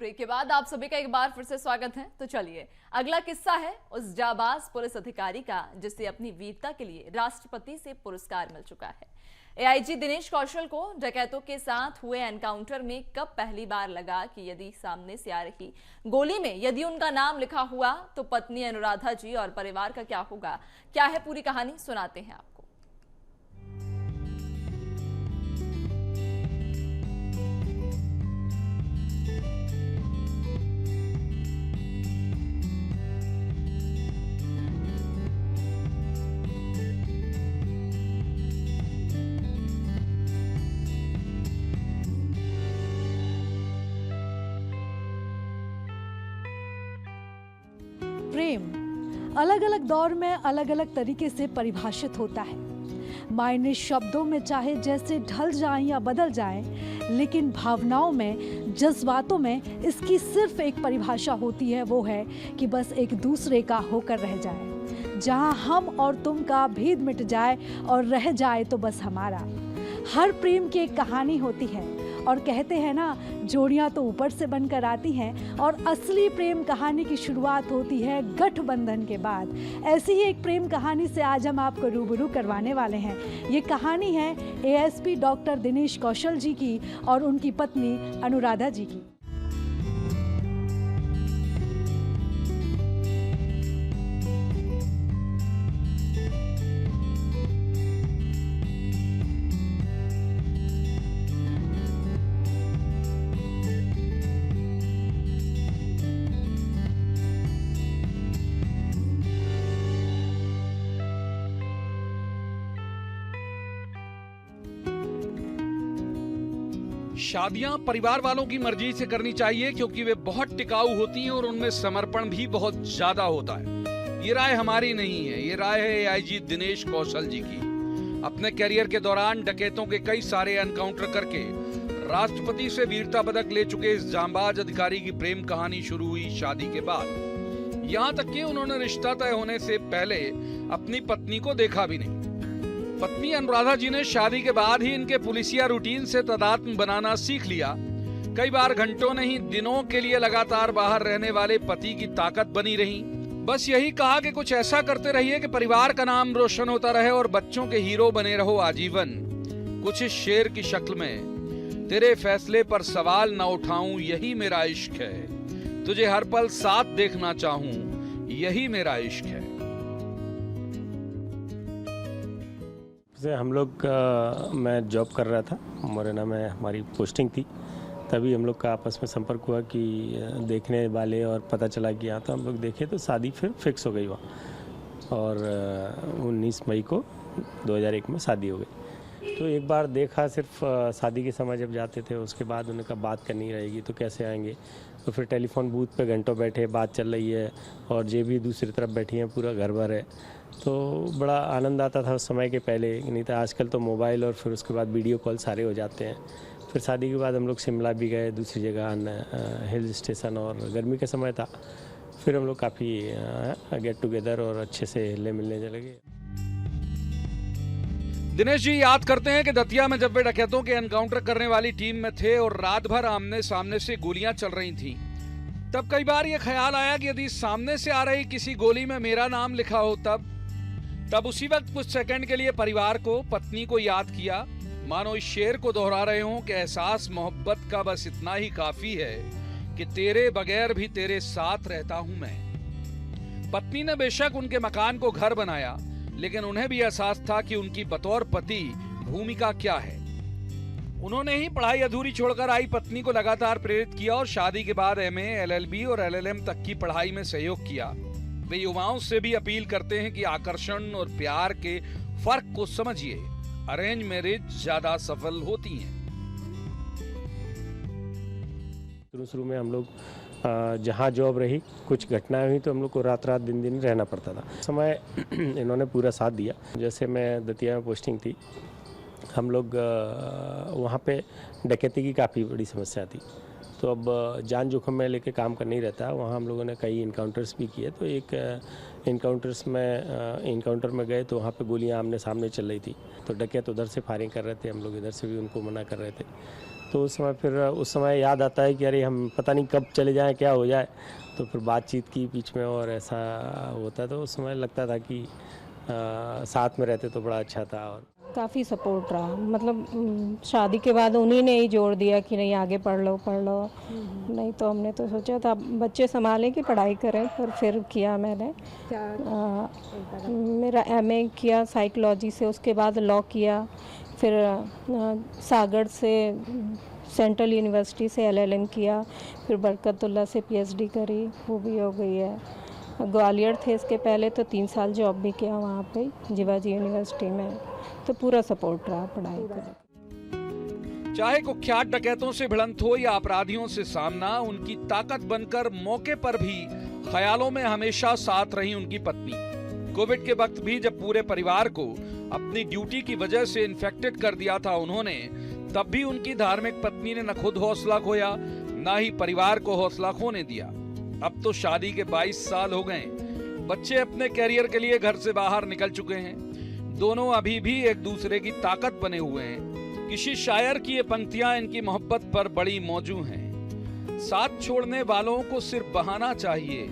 Break के बाद आप सभी का एक बार फिर से स्वागत है। तो चलिए अगला किस्सा है उस जाबाज पुलिस अधिकारी का जिसे अपनी वीरता के लिए राष्ट्रपति से पुरस्कार मिल चुका है। एआईजी दिनेश कौशल को डकैतों के साथ हुए एनकाउंटर में कब पहली बार लगा कि यदि सामने से आ रही गोली में यदि उनका नाम लिखा हुआ तो पत्नी अनुराधा जी और परिवार का क्या होगा, क्या है पूरी कहानी, सुनाते हैं आपको। प्रेम अलग अलग दौर में अलग अलग तरीके से परिभाषित होता है। मायने शब्दों में चाहे जैसे ढल जाएं या बदल जाएं, लेकिन भावनाओं में, जज्बातों में इसकी सिर्फ एक परिभाषा होती है, वो है कि बस एक दूसरे का होकर रह जाए। जहां हम और तुम का भेद मिट जाए और रह जाए तो बस हमारा। हर प्रेम की एक कहानी होती है और कहते हैं ना, जोड़ियां तो ऊपर से बनकर आती हैं और असली प्रेम कहानी की शुरुआत होती है गठबंधन के बाद। ऐसी ही एक प्रेम कहानी से आज हम आपको रूबरू करवाने वाले हैं। ये कहानी है एएसपी डॉक्टर दिनेश कौशल जी की और उनकी पत्नी अनुराधा जी की। शादियां परिवार वालों की मर्जी से करनी चाहिए क्योंकि वे बहुत टिकाऊ होती हैं और उनमें समर्पण भी बहुत ज्यादा होता है। ये राय हमारी नहीं है, ये राय है एआईजी दिनेश कौशल जी की। अपने करियर के दौरान डकैतों के कई सारे एनकाउंटर करके राष्ट्रपति से वीरता पदक ले चुके इस जांबाज अधिकारी की प्रेम कहानी शुरू हुई शादी के बाद। यहाँ तक कि उन्होंने रिश्ता तय होने से पहले अपनी पत्नी को देखा भी नहीं। पत्नी अनुराधा जी ने शादी के बाद ही इनके पुलिसिया रूटीन से तादात्म्य बनाना सीख लिया। कई बार घंटों नहीं दिनों के लिए लगातार बाहर रहने वाले पति की ताकत बनी रही। बस यही कहा कि कुछ ऐसा करते रहिए कि परिवार का नाम रोशन होता रहे और बच्चों के हीरो बने रहो आजीवन। कुछ इस शेर की शक्ल में, तेरे फैसले पर सवाल न उठाऊं यही मेरा इश्क है, तुझे हर पल साथ देखना चाहूं यही मेरा इश्क है। हम लोग मैं जॉब कर रहा था, मुरैना में हमारी पोस्टिंग थी। तभी हम लोग का आपस में संपर्क हुआ कि देखने वाले, और पता चला कि यहाँ तो हम लोग देखे तो शादी फिर फिक्स हो गई वहाँ। और 19 मई को 2001 में शादी हो गई। तो एक बार देखा, सिर्फ शादी के समय जब जाते थे उसके बाद उन्हें कहा बात करनी रहेगी तो कैसे आएंगे। तो फिर टेलीफोन बूथ पे घंटों बैठे, बात चल रही है और ये भी दूसरी तरफ बैठी हैं, पूरा घर भर है। तो बड़ा आनंद आता था उस समय के पहले, नहीं तो आजकल तो मोबाइल और फिर उसके बाद वीडियो कॉल सारे हो जाते हैं। फिर शादी के बाद हम लोग शिमला भी गए, दूसरी जगह हिल स्टेशन, और गर्मी का समय था। फिर हम लोग काफ़ी गेट टुगेदर और अच्छे से हिलने मिलने लगे। दिनेश जी याद करते हैं कि दतिया में जब वे डकैतों के एनकाउंटर करने वाली टीम में थे और रात भर आमने सामने से गोलियां चल रही थीं, तब कई बार ये ख्याल आया कि यदि सामने से आ रही किसी गोली में मेरा नाम लिखा हो तब उसी वक्त कुछ सेकंड के लिए परिवार को, पत्नी को याद किया, मानो इस शेर को दोहरा रहे हों कि एहसास मोहब्बत का बस इतना ही काफी है कि तेरे बगैर भी तेरे साथ रहता हूं मैं। पत्नी ने बेशक उनके मकान को घर बनाया, लेकिन उन्हें भी एहसास था कि उनकी बतौर पति भूमिका क्या है। उन्होंने ही पढ़ाई अधूरी छोड़कर आई पत्नी को लगातार प्रेरित किया और शादी के बाद एमए, एलएलबी और एलएलएम तक की पढ़ाई में सहयोग किया। वे युवाओं से भी अपील करते हैं कि आकर्षण और प्यार के फर्क को समझिए। अरेंज मैरिज ज्यादा सफल होती हैं। शुरू में हम लोग जहाँ जॉब रही, कुछ घटनाएं हुई तो हम लोग को रात रात दिन दिन रहना पड़ता था। समय इन्होंने पूरा साथ दिया। जैसे मैं दतिया में पोस्टिंग थी, हम लोग वहाँ पे डकैती की काफ़ी बड़ी समस्या थी। तो अब जान जोखिम में लेके काम करना ही रहता है। वहाँ हम लोगों ने कई इनकाउंटर्स भी किए। तो एक इनकाउंटर में गए तो वहाँ पे गोलियाँ आमने सामने चल रही थी। तो डकैत उधर से फायरिंग कर रहे थे, हम लोग इधर से भी उनको मना कर रहे थे। तो उस समय याद आता है कि अरे हम पता नहीं कब चले जाएं, क्या हो जाए। तो फिर बातचीत की बीच में और ऐसा होता, तो उस समय लगता था कि साथ में रहते तो बड़ा अच्छा था। और काफ़ी सपोर्ट रहा, मतलब शादी के बाद उन्हीं ने ही जोड़ दिया कि नहीं आगे पढ़ लो। नहीं तो हमने तो सोचा था बच्चे संभालें कि पढ़ाई करें, पर फिर किया मैंने। मेरा MA किया साइकोलॉजी से, उसके बाद लॉ किया, फिर सागर से सेंट्रल यूनिवर्सिटी से LLM किया, फिर बरकतुल्ला से PhD करी, वो भी हो गई है। ग्वालियर थे इसके पहले, तो 3 साल जॉब भी किया वहाँ पे जीवाजी यूनिवर्सिटी में। तो पूरा सपोर्ट रहा पढ़ाई का। चाहे कुख्यात डकैतों से भिड़ंत हो या अपराधियों से सामना, उनकी ताकत बनकर मौके पर भी ख्यालों में हमेशा साथ रही उनकी पत्नी। कोविड के वक्त भी जब पूरे परिवार को अपनी ड्यूटी की वजह से इन्फेक्टेड कर दिया था उन्होंने, तब भी उनकी धार्मिक पत्नी ने न खुद हौसला खोया, न ही परिवार को हौसला खोने दिया। अब तो शादी के 22 साल हो गए, बच्चे अपने कैरियर के लिए घर से बाहर निकल चुके हैं। दोनों अभी भी एक दूसरे की ताकत बने हुए हैं। किसी शायर की ये पंक्तियां इनकी मोहब्बत पर बड़ी मौजू हैं। साथ छोड़ने वालों को सिर्फ बहाना चाहिए,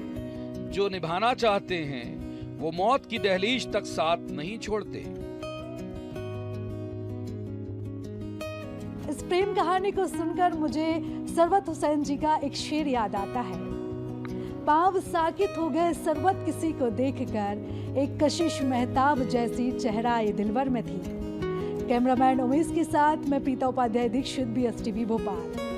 जो निभाना चाहते हैं वो मौत की दहलीज तक साथ नहीं छोड़ते। इस प्रेम कहानी को सुनकर मुझे सरवत हुसैन जी का एक शेर याद आता है। पाँव साकित हो गए सरवत किसी को देखकर, एक कशिश महताब जैसी चेहरा ये दिलवर में थी। कैमरामैन उमेश के साथ मैं प्रीता उपाध्याय दीक्षित, BSTV भोपाल।